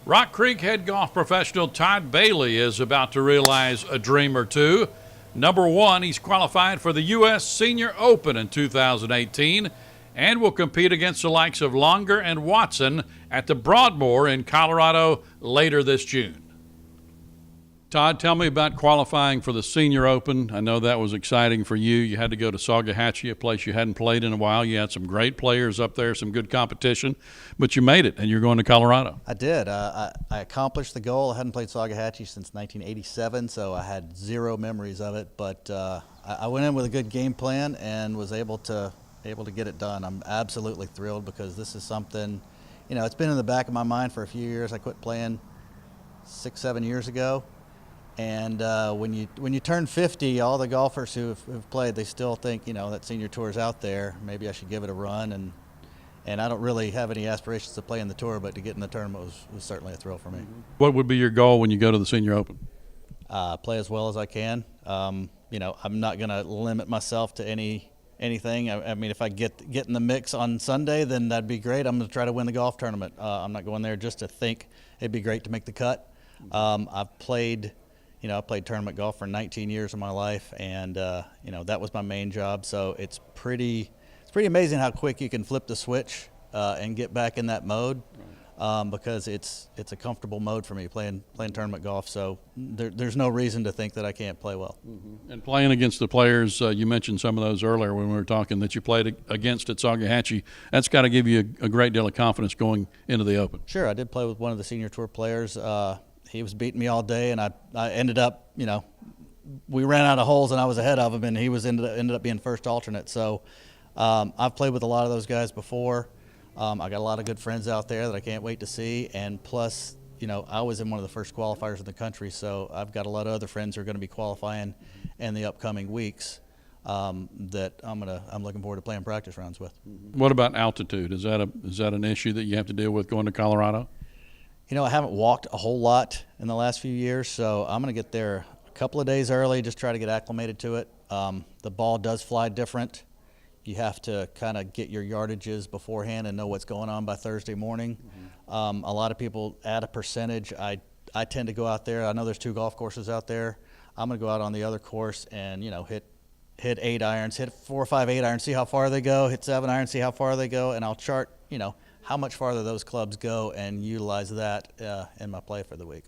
Rock Creek head golf professional Todd Bailey is about to realize a dream or two. Number one, he's qualified for the U.S. Senior Open in 2018 and will compete against the likes of Longer and Watson at the Broadmoor in Colorado later this June. Todd, tell me about qualifying for the Senior Open. I know that was exciting for you. You had to go to Saugahatchee, a place you hadn't played in a while. You had some great players up there, some good competition, but you made it, and you're going to Colorado. I did. I accomplished the goal. I hadn't played Saugahatchee since 1987, so I had zero memories of it. But I went in with a good game plan and was able to get it done. I'm absolutely thrilled because this is something, it's been in the back of my mind for a few years. I quit playing 6-7 years ago. And when you turn 50, all the golfers who've played, they still think, that senior tour is out there. Maybe I should give it a run. And I don't really have any aspirations to play in the tour, but to get in the tournament was certainly a thrill for me. What would be your goal when you go to the Senior Open? Play as well as I can. I'm not going to limit myself to anything. I mean, if I get in the mix on Sunday, then that'd be great. I'm going to try to win the golf tournament. I'm not going there just to think it'd be great to make the cut. I've played tournament golf for 19 years of my life, and that was my main job. So it's pretty amazing how quick you can flip the switch and get back in that mode, because it's a comfortable mode for me playing tournament golf. So there's no reason to think that I can't play well. Mm-hmm. And playing against the players, you mentioned some of those earlier when we were talking that you played against at Saugahatchee. That's got to give you a great deal of confidence going into the Open. Sure, I did play with one of the senior tour players. He was beating me all day, and I ended up, we ran out of holes, and I was ahead of him, and he ended up being first alternate. So I've played with a lot of those guys before. I got a lot of good friends out there that I can't wait to see, and plus, I was in one of the first qualifiers in the country, so I've got a lot of other friends who are going to be qualifying in the upcoming weeks that I'm looking forward to playing practice rounds with. What about altitude? Is that an issue that you have to deal with going to Colorado? I haven't walked a whole lot in the last few years, so I'm going to get there a couple of days early, just try to get acclimated to it. The ball does fly different. You have to kind of get your yardages beforehand and know what's going on by Thursday morning. Mm-hmm. A lot of people add a percentage. I tend to go out there. I know there's 2 golf courses out there. I'm going to go out on the other course and, hit 8 irons, hit 4 or 5 8 irons, see how far they go, hit 7 irons, see how far they go, and I'll chart, how much farther those clubs go and utilize that in my play for the week.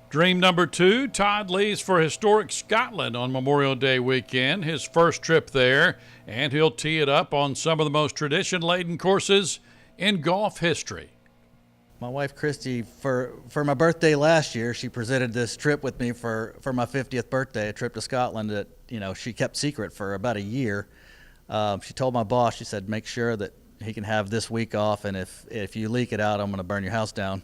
Dream number 2, Todd leaves for historic Scotland on Memorial Day weekend, his first trip there, and he'll tee it up on some of the most tradition-laden courses in golf history. My wife, Christy, for my birthday last year, she presented this trip with me for my 50th birthday, a trip to Scotland that, she kept secret for about a year. She told my boss, she said, make sure that he can have this week off, and if you leak it out, I'm going to burn your house down.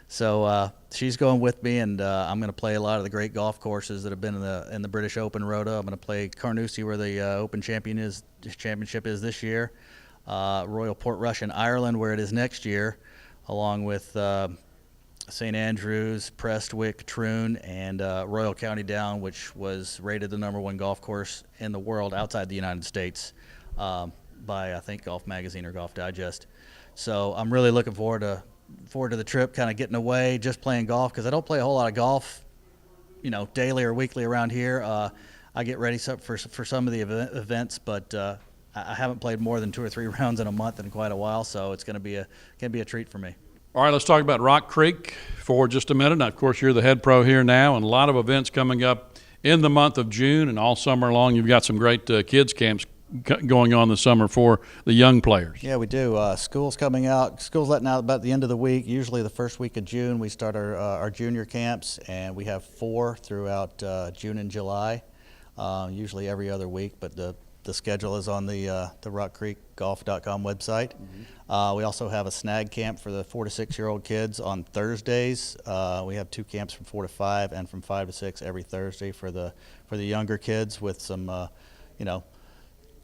So she's going with me, and I'm going to play a lot of the great golf courses that have been in the British Open Rota. I'm going to play Carnoustie, where the Open Championship is this year, Royal Portrush in Ireland, where it is next year, along with St. Andrews, Prestwick, Troon, and Royal County Down, which was rated the #1 golf course in the world outside the United States by, I think, Golf Magazine or Golf Digest. So I'm really looking forward to the trip, kind of getting away, just playing golf, because I don't play a whole lot of golf, daily or weekly around here. I get ready for some of the events, but I haven't played more than 2 or 3 rounds in a month in quite a while, so it's going to be a treat for me. All right, let's talk about Rock Creek for just a minute. Now, of course, you're the head pro here now, and a lot of events coming up in the month of June and all summer long. You've got some great kids camps going on this summer for the young players. Yeah, we do. School's coming out. School's letting out about the end of the week. Usually the first week of June we start our junior camps, and we have 4 throughout June and July, usually every other week, but the schedule is on the rockcreekgolf.com website. Mm-hmm. We also have a snag camp for the 4 to 6-year-old kids on Thursdays. We have 2 camps from 4 to 5 and from 5 to 6 every Thursday for the younger kids, with some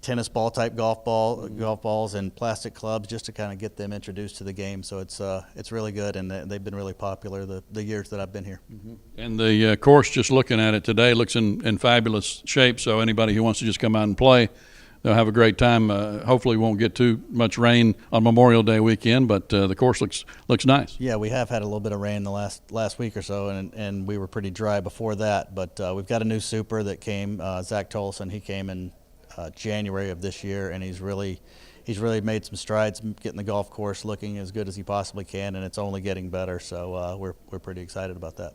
tennis ball type golf balls and plastic clubs, just to kind of get them introduced to the game. So it's really good, and they've been really popular the years that I've been here. Mm-hmm. And the course, just looking at it today, looks in fabulous shape. So anybody who wants to just come out and play, they'll have a great time. Hopefully, we won't get too much rain on Memorial Day weekend, but the course looks nice. Yeah, we have had a little bit of rain the last week or so, and we were pretty dry before that. But we've got a new super that came, Zach Tolson. He came in January of this year, and he's really made some strides getting the golf course looking as good as he possibly can, and it's only getting better. So we're pretty excited about that.